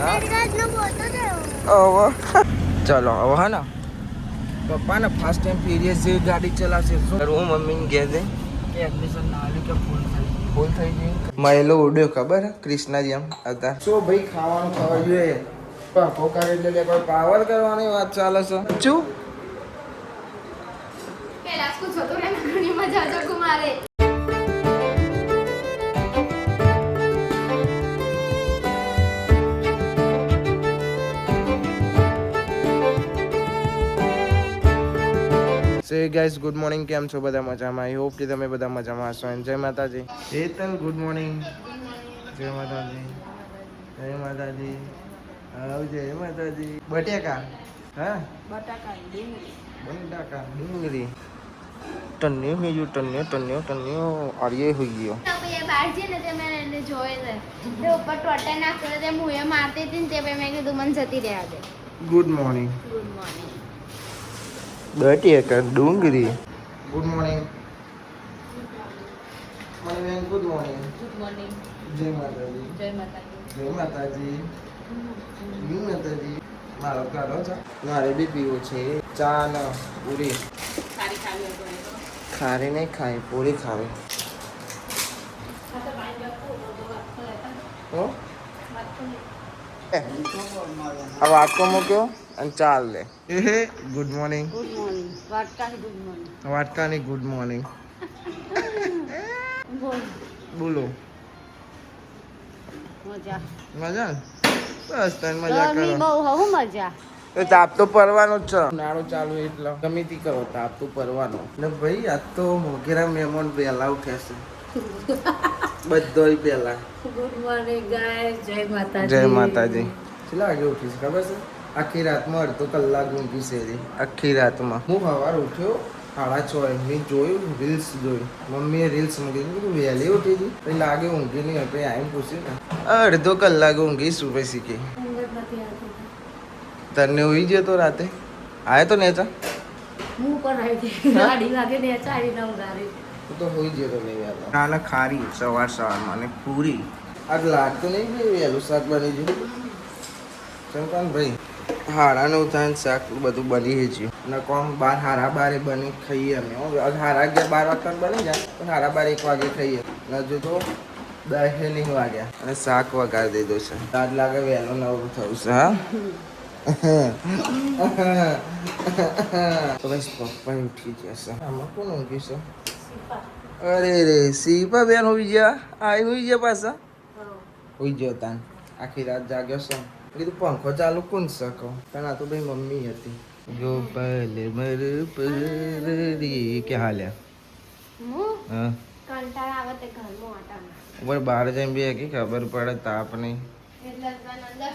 ચલો હવે હા ને પપ્પા ને ફાસ્ટ ટાઈમ પીરિયડ જેવી ગાડી ચલાવશે શું કરું મમ્મીને ઘેર જઈ એડમિશન ના આવી કે ફૂલ થઈ ગઈ મહેલો ઉડ્યો ખબર કૃષ્ણજી એમ હતા શું ભાઈ ખાવાનું ખાવા જોઈએ પાપો કરે એટલે કોઈ પાવર કરવાની વાત ચાલે છે શું પેલા સ્કૂલ જતો રહે ઘણી મજા જો કુમારે સે ગાઈસ ગુડ મોર્નિંગ કેમ છો બધા મજામાં આઈ હોપ કે તમે બધા મજામાં હશો જય માતાજી હેતલ ગુડ મોર્નિંગ જય માતાજી જય માતાજી આવ જય માતાજી બટેકા હા બટાકા ડુંગળી ટન્યો હોઈ ટન્યો આર્ય હોઈ ગયો બહાર છે ને તે મેં એને જોયે છે તે ઉપર ટોટા નાખ કરે તે મુએ મારતી હતી ને તે મેં કીધું મને જતી રહ્યા દે ગુડ મોર્નિંગ બટેકા ડુંગળી ગુડ મોર્નિંગ મને ગુડ મોર્નિંગ જય માતાજી જય માતાજી મારો કાઢો છે મારે બી પીવું છે ચા ને પૂરી ખારી નહીં ખાઈ પૂરી ખાવી આ વાટકો મૂક્યો અને ચાલ લે ગુડ મોર્નિંગ વાટકાની ગુડ મોર્નિંગ બોલો મજા બસ તને મજા કરો તો તાપ તો પરવાનો જ છે નાળો ચાલુ એટલે ગમે તે કરો તાપ તો પરવાનો ને ભાઈ આજ તો મોઘેરા મહેમાન પહેલા ઉઠ્યા છે બધો પહેલા ગુડ મોર્નિંગ ગાઈસ જય માતાજી કેટલા વાગે ઉઠી છે ખબર છે આખી રાતમાં અડધો કલાક ઊંઘી છે આખી રાતમાં હું સવાર ઉઠ્યો 6:30 મેં જોયું રીલ્સ જોઈ મમ્મીએ રીલ્સ મૂકી દીધી વહેલી ઉઠી હતી પછી લાગે ઊંઘી નહીં હોય પછી આવીને પૂછ્યું ને અડધો કલાક ઊંઘી શું પછી શીખી તને ઉઈ ગયો તો રાતે આવ્યો તો નેચા હું પણ આવી હતી 2:30 વાગે નેચા આવીને ઊંઘારી હું તો હોઈ ગયો તો નહીં વહેલો નાના ખારી સવારમાં અને પૂરી આગ લાગતું નહીં ભાઈ વહેલું શાક બની ગયું ચમકાન ભાઈ 9:30 થાય શાક બધું બની ગયું અને કોમ 12 બની ખાઈએ અમે 11:30 12 વાગતા બની જાય પણ 12:30 1 વાગે ખાઈએ અને હજુ તો 10 નહીં વાગ્યા અને શાક વગાડી દીધું છે આજ લાગે વહેલો નવરું થયું છે હા તો બસ પપ્પા ઉઠી જશે આમાં કોણ ઊંઘી છે અરે રે સીપા બેન હોઈ ગયા હોઈ ગયા પાછા હોઈ ગયો તાન આખી રાત જાગ્યો છે કીધું પંખો ચાલુ કોણ શકો પણ આ તો ભાઈ મમ્મી હતી ગોપાલ મર પરી કે હાલ્યા હા કંટાળા આવે તે ઘરમાં આટામાં ઉપર બહાર જઈને બે કે ખબર પડે તાપ નહીં એટલે અંદર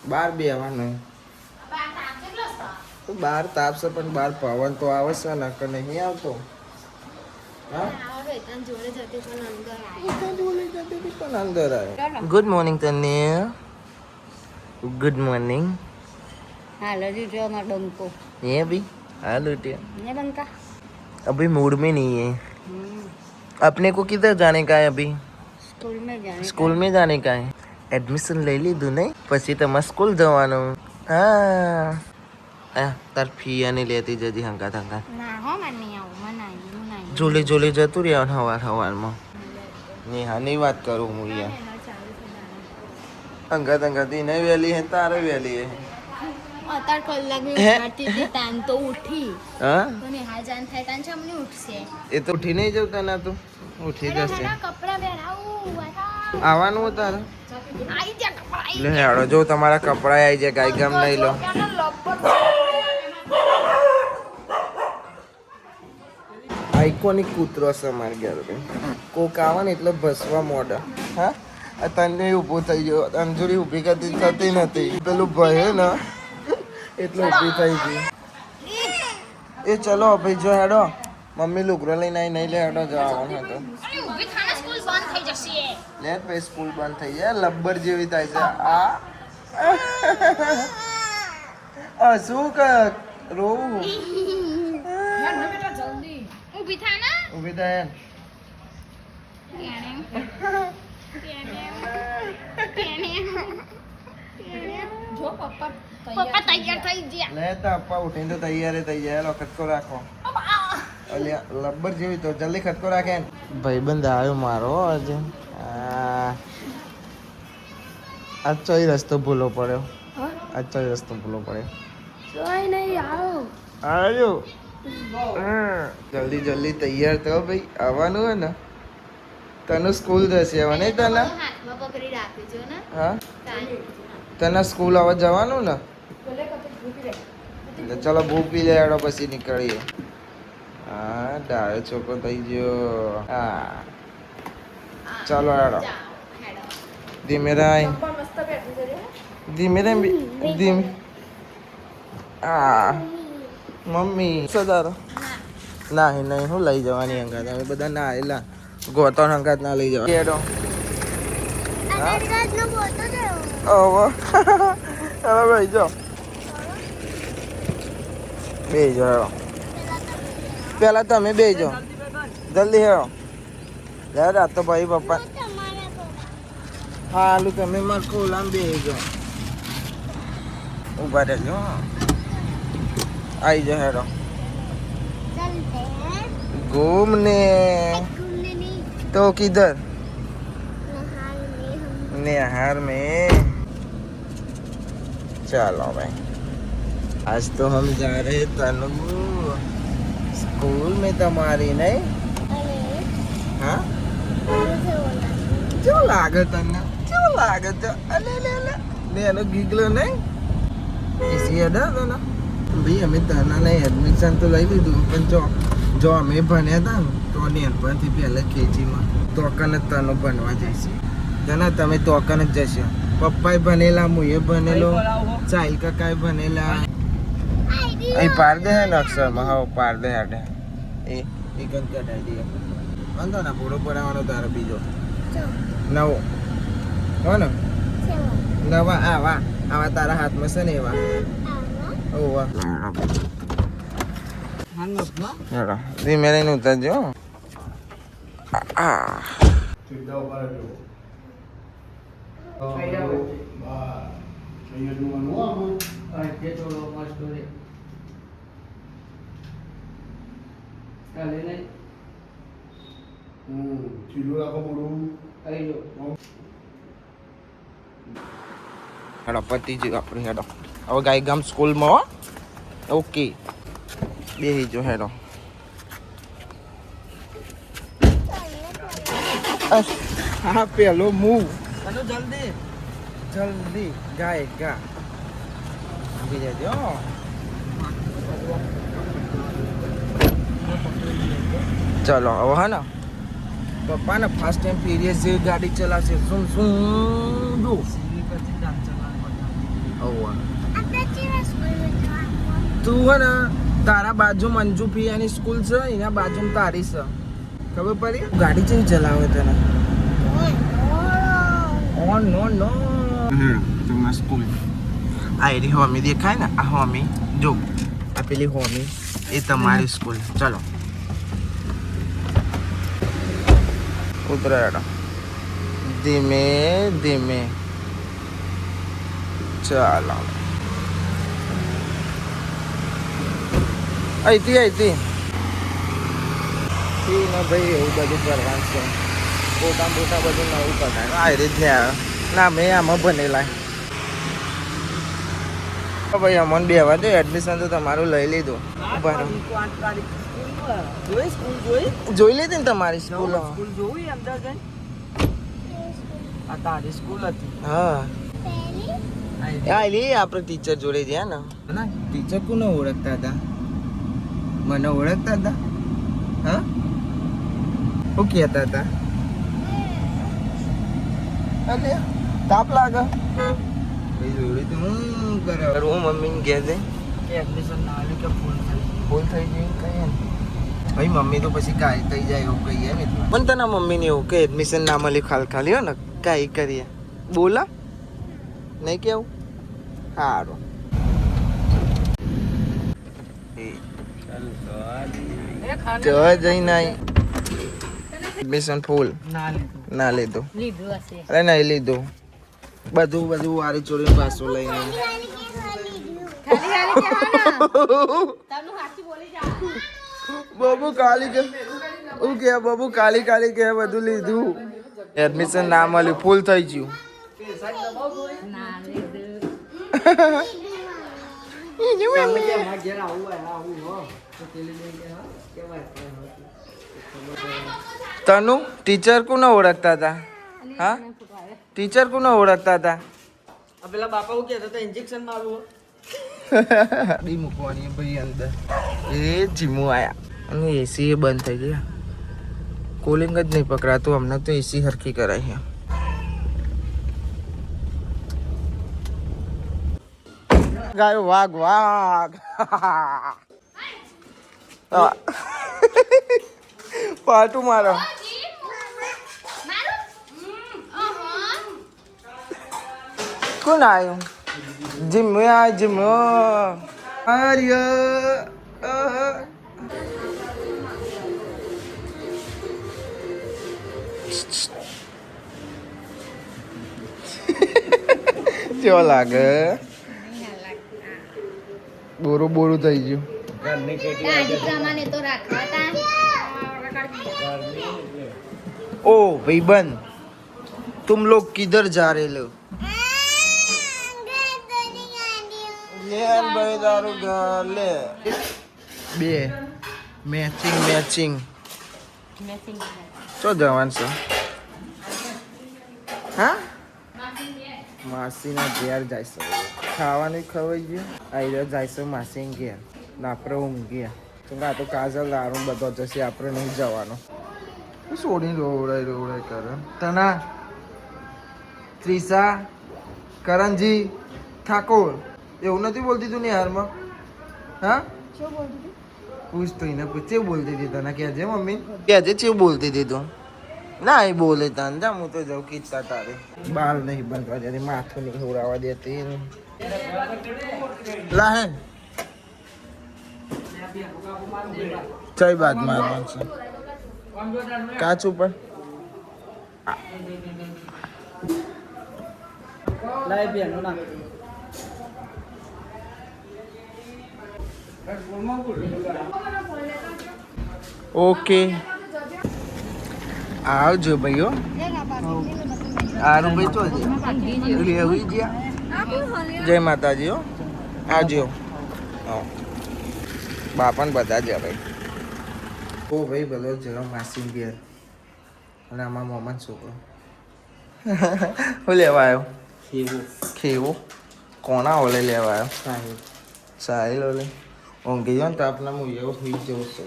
બહાર બેવાનું તો બહાર તાપ છે પણ બહાર પવન તો આવે છે ને કે નહીં આવતો ગુડ મોર્નિંગ તને गुड मॉर्निंग હાલો જો અમાર બંકો ये भी हेलो टिया ને બંકા अभी मूड में नहीं है अपने को किधर जाने का है अभी स्कूल में जाने का है एडमिशन ले ली तूने પછી તમારે સ્કૂલ જવાનું હા તાર ફી આને લેતી જજી હંગાત ના હો મને નહીં આવું મને જોલી જોલી જતું રહેવાનું હવારમાં નેહાની વાત કરું હું યાર અંગત નહીં વહેલી હે તારે વહેલી હે અતાર કલાક ઉઠાતી હતી તાન તો ઉઠી હા તો ને હા જાન થાય તાન છમની ઉઠશે એ તો ઉઠી નહીં જવતા ના તું ઉઠી જશે કપડા પહેરાવું આવવાનું હોય તારે આઈ જા કપડા લે હેડો જો તમારા કપડા આવી જાય ગાય ગમ નહીં લો આઇકોનિક કૂતરો છે મારી ઘેર કોક આવે ને એટલે ભસવા મોડા હા તને ઊભો થઈ ગયો અંજુરી ઊભી કરતી થતી નથી પેલું ભય ને એટલે ઊભી થઈ ગઈ એ ચલો ભાઈ જો હેડો મમ્મી લુગરો લઈને આવી નહીં લે હેડો જવાનું હતો ઊભી થાને સ્કૂલ બંધ થઈ જશે લે ભાઈ સ્કૂલ બંધ થઈ જાય લબ્બર જેવી થાય છે આ શું કર રોવું ઊભી થાને ઊભી થાય પપ્પા તૈયાર થઈ ગયા. લે તો પપ્પા ઉઠીને તો તૈયાર લો ખટકો રાખો. અલ્યા લબ્બર જેવી તો જલ્દી ખટકો રાખે ને. ભાઈબંધ આવ્યો મારો આજે. આ ચોઈ રસ્તો ભૂલો પડ્યો. આ ચોઈ રસ્તો ભૂલો પડ્યો. જોઈ નહીં આવો. આવ્યો. જલ્દી તૈયાર થયો ભાઈ. આવવાનું હોય ને તને સ્કૂલ જશે હવે નહીં તને? હાથમાં પકડી રાખજો ને. હા કાન. તને સ્કૂલ હવે જવાનું ને? ચલો બહુ પી લે હેડો પછી નીકળીએ. હા ડાયો છોકરો થઈ ગયો. હા ચાલો હેડો. ધીમે રાય ધીમે. હા મમ્મી સદારો નહીં હું લઈ જવાની અંગાત હવે બધા ના એલા ગોતો અંગાત ના લઈ જવા હેડો. ઓહો હવે ભાઈ જો બેજો હેડો. પેલા તમે બેજો જલ્દી હેડો. લે રાત તો ભાઈ પપ્પા હાલું તમે માર ખોલામ બેજો. ઉભા રહેજો. आई जा हेरो घूमने तो किधर निहार में चलो भाई आज तो हम जा रहे तनु स्कूल में तुम्हारी नहीं हाँ क्यों लागत अले ने गीगलो नहीं इसी अदा तो ना ભાઈ અમે તનાને એડમિશન તો લઈ લીધું પણ જો અમે ભણ્યા હતા ને તો નાનપણથી પહેલાં કેજીમાં તોકન જ તનો ભણવા જઈશું. તના તમે તોકન જ જશો. પપ્પાએ ભણેલા મુએ ભણેલો ચાઇલ્ડ કાકાએ ભણેલા. અહીં પાર દે ને અક્ષરમાં હા પાર દે હાડે એ ગન કઢાઈ દઈએ. વાંધો ના પૂરો પડાવવાનો તારો બીજો નવો હો ને નવા આવા તારા હાથમાં છે ને એવા. ઓવા હેડો ધીમે રહીને ઉતરજો. હેડો પતી જ આપણે હેડો હવે ગાય ગામ સ્કૂલમાં હો. ઓકે બેહી જો હેડો. હા પેલો મૂવ જલ્દી ગાય ગા આવી જજો. ચલો હવે હા ને પપ્પા ને ફાસ્ટ ટાઈમ પીરિયડ જેવી ગાડી ચલાવશે. શું જો તું હે ને તારા બાજુ મંજુ પિયાની સ્કૂલ છે એના બાજુમાં તારી છે ખબર પડી. ગાડી કેવી ચલાવે તને? ઓન નો તમારી સ્કૂલ આ એરી હોમી દેખાય ને આ હોમી જો આ પેલી હોમી એ તમારી સ્કૂલ. ચલો ઉતરાડો ધીમે ધીમે. ચાલો અહીંથી ને ભાઈ એવું બધું કરવાનું છે. પોતા બધું નવું કરાય આ રીતે ના મેં આમાં ભણેલા. ભાઈ અમને બેવા દે એડમિશન તો તમારું લઈ લીધું. જોઈ લીધી ને તમારી સ્કૂલ? હા આપણે ટીચર જોડે ગયા ને. ટીચર કોને ઓળખતા હતા? મને ઓળખતા હતા? હા શું કહેતા હતા? અરે તાપ લાગે જોડે તો હું કરે હું મમ્મીને કહે છે કે એડમિશન ના આવ્યું કે ફૂલ થઈ ગયું કહીએ ને ભાઈ મમ્મી તો પછી કાંઈ થઈ જાય એવું કહીએ ને. પણ તના મમ્મીને એવું કે એડમિશન ના મળ્યું ખાલી હો ને કાંઈ કરીએ બોલા નહીં કેવું સારું. તો જઈને એડમિશન ફૂલ ના લીધું. અરે નહીં લીધું બધું વારી ચોરી પાછું લઈને બાબુ કાલી કે હું કે બાબુ કાલી કે બધું લીધું એડમિશન ના મળ્યું ફૂલ થઈ ગયું તનુ ટીચર કોને ઓળખતા હતા હા ટીચર કોને ઓળખતા હતા પેલા બાપા હું કહેતા હતા ઇન્જેક્શન મારવું ડી મૂકવાની ભાઈ અંદર એ જીમું આયા અને એસી એ બંધ થઈ ગયા કોલિંગ જ નહીં પકડાતું હમણાં તો એસી હરખી કરાય છે ગાયો વાઘ પાટું મારો કોણ આવ્યું જીમ આર્ય કેવો લાગે બોરું થઈ ગયું ओ भाईबंद तुम लोग किधर जा रहे लो भाई दारू ले बे मैचिंग चो जवान से हाँ માસીના ઘેર જઈશું ખાવાનું ખવાઈ ગયું આવી જઈશું માસી ઘેર ને આપણે ઊંઘીએ તો આ તો કાજલ દારૂ બધો જશે આપણે નહીં જવાનું સોડી રોવડાય કરે તના ત્રિષા કરણજી ઠાકોર એવું નથી બોલતી તું નિહારમાં હા પૂછ તો એને પૂછ ચેવું બોલતી હતી તને કહેજે મમ્મી કહેજે ચેવું બોલતી હતી તું ના એ બોલે તને જા હું તો જાઉં કીચતા તારે બાલ નહીં બંધવા દેતી માથું નહીં ઉડાવવા દેતી લાહે કઈ બાદ મારવાનું છે કાચ ઉપર લાઈ બેનો ના ઓકે આવજો ભાઈઓ આરું ભાઈ તો લેવી ગયા જય માતાજી હો આવજો બાપાને બધા જ ભાઈ ઓ ભાઈ બધો જરો માસી ઘેર અને આમાં મોહમ્મદ છોકરો હું લેવા આવ્યો ખેવો કોના ઓલે લેવા આવ્યો સાહિલ ઓલે ઊંઘી જાઓ ને તો આપણા હું એવો સુઈ જવું છે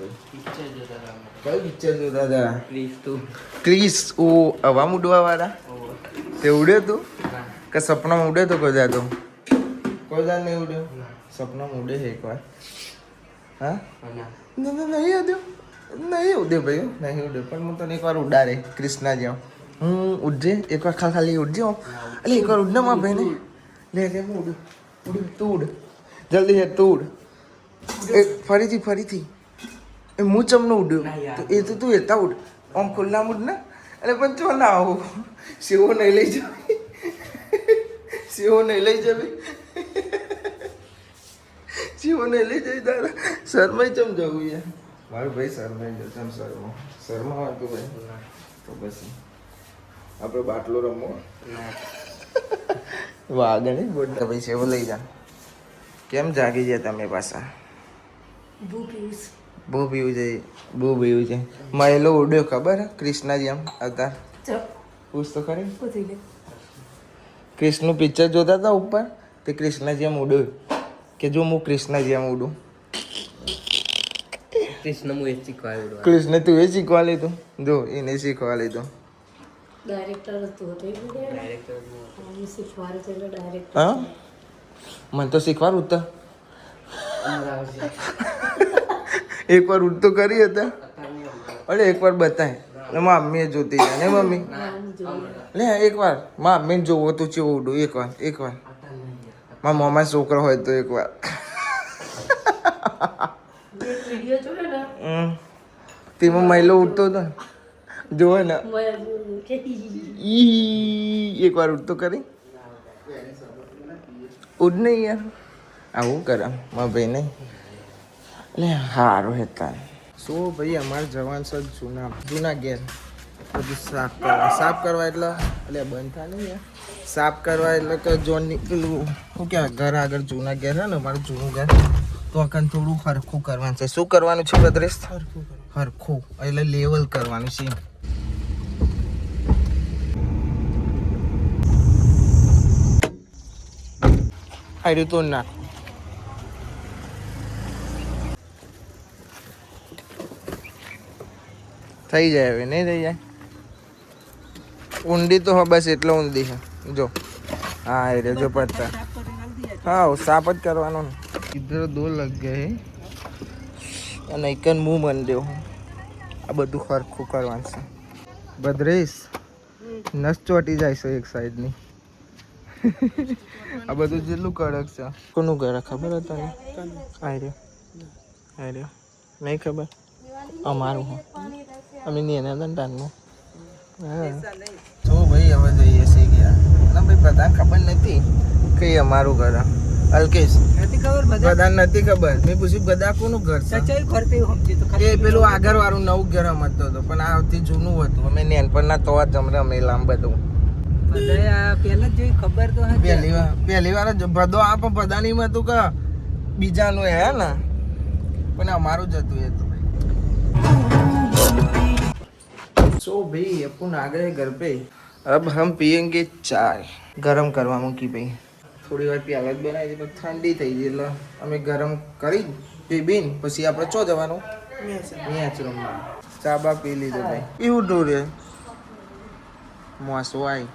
કઈ પિક્ચર જોતા હતા ક્રિસ ઓ હવા ઉડવા વાળા તે ઉડ્યો તું કે સપનામાં ઉડ્યો તો કોઈ જાતો કોઈ જાત નહીં ઉડ્યો સપનામાં ઉડે છે એકવાર હા નહીં ઉડે ભાઈ નહીં ઉડે પણ હું તને એકવાર ઉડાડે ક્રિષ્ના જેમ હું ઉડજે એકવાર ખાલી ઉડજે એટલે એકવાર ઉડ ને મારા ભાઈને લે હું ઉડ તું ઉડ જલ્દી હે તું ઉડ એ ફરીથી એ હું ચમનો ઉડ્યો તો એ તો તું એતા ઉડ આમ ખુલ્લા ઉડ ને એટલે પણ ચો ના આવું સેવો નહીં લઈ જવી સેવો નહીં લઈ જવી સેવો નહીં લઈ જવી તારા શરમાઈ ચમ જવું યાર મારું ભાઈ શરમાઈ જવું ચમ શરમા વાતું ભાઈ તો પછી આપણે બાટલો રમવો વાગે નહીં બોલતા ભાઈ સેવો લઈ જા કેમ જાગી ગયા તમે પાછા બહુ પીવું છે મહેલો ઉડ્યો ખબર કૃષ્ણજી આમ અવતાર પૂછ તો ખરી કૃષ્ણનું પિક્ચર જોતા હતા ઉપર તે કૃષ્ણજી આમ ઉડ્યો કે જો હું કૃષ્ણજી આમ ઉડું કૃષ્ણ તું એ શીખવા લીધું જો એને શીખવા લીધું હા મને તો શીખવાનું હતા એક વાર ઉડતો કરી હતા અરે એક વાર બતાય મમ્મીએ જોતી જાય ને મમ્મી લે એક વાર મમ્મીને જોવો તું ચેવું ઉડું એક વાર મારા મોમાં છોકરો હોય તો એક વાર તેમાં મહિલો ઉડતો હતો ને જોવે ને એક વાર ઉડતો કરી ઉડ નહીં યાર આવું કરે મારા ભાઈ નહીં એટલે સારું હેતા શું ભાઈ અમારે જવાન છે જૂના ઘેર બધું સાફ કરવા એટલે બંધ થાય નહીં યાર સાફ કરવા એટલે કે જોનની પેલું શું કહેવાય ઘર આગળ જૂના ઘેર છે ને અમારું જૂનું ઘર તો અકન થોડું હરખું કરવાનું છે શું કરવાનું છે ભદ્રેશ હરખું એટલે લેવલ કરવાનું છે આર્યું તો નાખ થઈ જાય હવે નહીં થઈ જાય ઊંડી તો હા બસ એટલે ઊંડી છે જો હા એ રે જો પત્તા હા સાફ જ કરવાનો ને ઇધર દો લગ ગયે અને એકન મું બન દેવ આ બધું ખરખું કરવાનું છે ભદ્રેશ નસ ચોટી જાય છે એક સાઈડની આ બધું જેટલું કડક છે કોનું ઘર ખબર હતા ને આર્યો નહીં ખબર અમારું હો અમે નહીં એના ટાણમાં હા તો ભાઈ હવે જઈએ છીએ ગયા ના ભાઈ બધા ખબર નથી કઈ અમારું ઘર અલ્કેશ બધા નથી ખબર મેં પૂછ્યું બધા કોનું ઘર છે એ પેલું આગળ વાળું નવું ઘર સમજતો હતો પણ આ સૌથી જૂનું હતું અમે નેનપણના તો જ અમે લાંબ બધું પહેલી વાર જ બધો આ પણ બધાની હતું કે બીજાનું હે ને પણ અમારું જ હતું એ તો सो भाई अपन आ गए घर पे अब हम पियेंगे चाय गरम करवा मूकी भाई थोड़ी વાર પ્યાલા જ બનાવી પણ ઠંડી થઈ ગઈ એટલે અમે ગરમ કરી પીબીન પછી આપણે ચો જવાનું મેચ રમવા ચા બા પી લીધો ભાઈ એવું ડોરે મોસવાઈ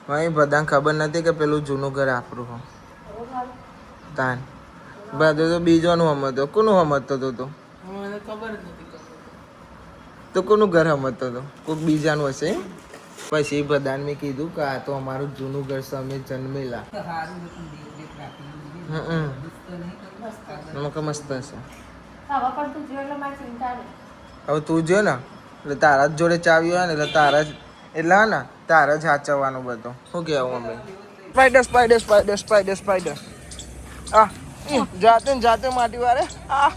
ભાઈ બધાને ખબર નથી કે પેલું જૂનું ઘર આપણું હો તાન બધું તો બીજોનું સમજતો કોનું સમજતો હતો તો તો કોનું ઘર સમજતો હતો કોઈક બીજાનું હશે પછી બધાને મેં કીધું કે આ તો અમારું જૂનું ઘર છે અમે જન્મેલા મસ્ત હશે હવે તું જો ને એટલે તારા જ જોડે ચાવી હોય ને એટલે તારા જ એટલે હા ને તારા જ હાચવવાનું બધું શું કહેવું અમે સ્પાઈડર આ જાતે માટી વારે આ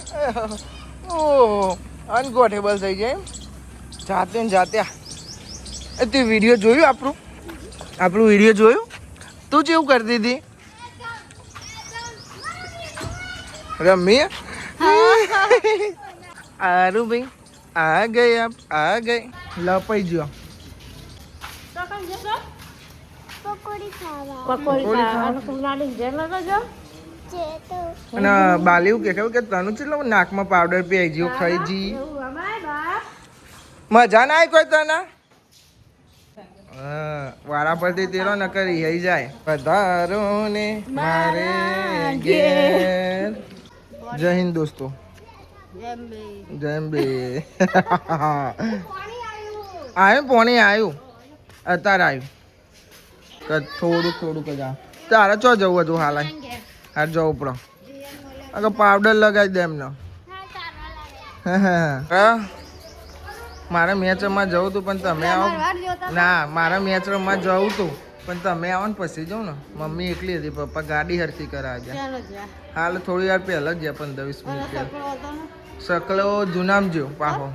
ઓહ અનકોટેબલ થઈ જાય જાતે તે વિડીયો જોયું આપણું વિડીયો જોયું તું જેવું કરતી હતી રમી આરું ભાઈ આ ગઈ લપાઈ ગયો અને બાલીવું કે ખબર કે તનું ચેટલો નાકમાં પાવડર પી ગયો ખાઈ જી મજા ના આવી કોઈ તને વારા પરથી તેરો ન કરી હઈ જાય પધારો ને મારે ઘેર જય હિન્દ દોસ્તો જયંબે આવ્યું પોણી આવ્યું અત્યારે આવ્યું થોડું જ તારે ચો જવું હતું હાલ હાર જવું પડો અગર પાવડર લગાવી દે એમને મારે મેચ રમવા જવું હતું પણ તમે આવો ના મારા મેચ રમવા જવું હતું પણ તમે આવો ને પછી જાઉં ને મમ્મી એકલી હતી પપ્પા ગાડી હરખી કરાવ્યા હાલ થોડી વાર પહેલા જ ગયા 15-20 મિનિટ પહેલા સકલો જુનામ જ્યો પાહો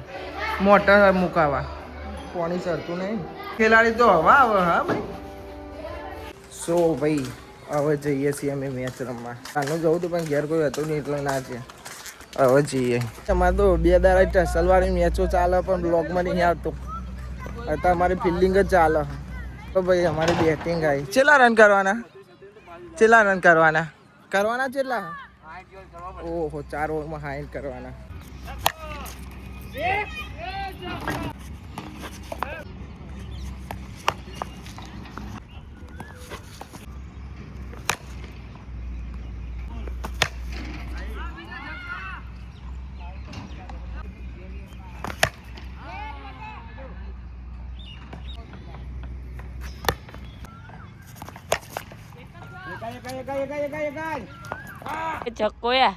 મોટર મુકાવા પાણી સરતું નહીં ખેલાડી તો હવા આવે હા ભાઈ સો ભાઈ હવે જઈએ છીએ અમે મેચ રમવા આનું જવું હતું પણ ઘેર કોઈ હતું નહીં એટલે ના છે હવે જઈએ અમારે તો 2 દાડા ટસલવાળી મેચો ચાલે પણ બ્લોગમાં નહીં આવતો અત્યારે અમારી ફિલ્ડિંગ જ ચાલે તો ભાઈ અમારી બેટિંગ આવી કેટલા રન કરવાના કેટલા ઓહો 4 ઓવરમાં 60 કરવાના ચકોયા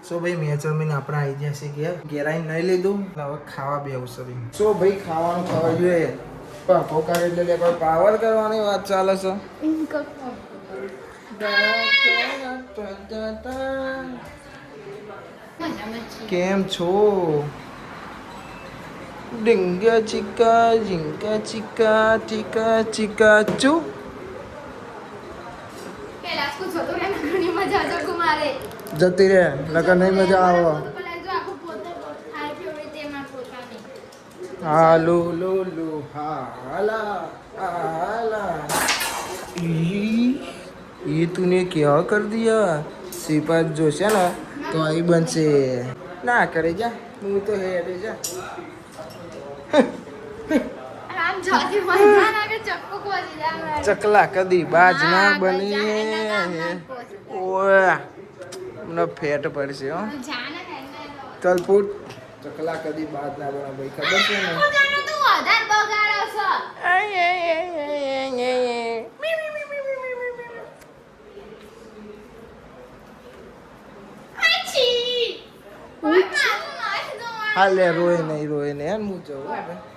સો ભાઈ મેં જમીને આપણે આવી જશે ઘેરાઈ નહીં લીધું હવે ખાવા બેવું છે ભાઈ સો ભાઈ ખાવાનું ખાવા જોઈએ પોકાર એટલે લે કોઈ પાવર કરવાની વાત ચાલે છે કેમ છો ડીંગા ચીકા ઝીંકા ચીકા ચીકા ચીકા ચુ પેલા સ્કૂલ જતો રહે ને ઘણી મજા આવે કુમારે જતી રે નકર નહીં મજા આવે પેલા જો આખું પોતે થાય ફેવરિટ તેમાં પોતાની હાલો લો લો હાલા હાલા ये तूने क्या कर दिया सिपात जोशे ना तो आई बनसे ना करे जा मुंह तो है अरे जा આમ જાતી મજા ના કે ચક્કો કોજી જાય चकला कदी बाज ना बनी ओए મને ફેટ પડશે હો જાને ચલ ફૂટ ચકલા કદી બાજ ના બના ભાઈ ખબર છે ને પોતાનો તો વધાર બગાડો છો આછી ઓય મારું નાખ દો હાલે રોય નહીં હેન હું જવું હવે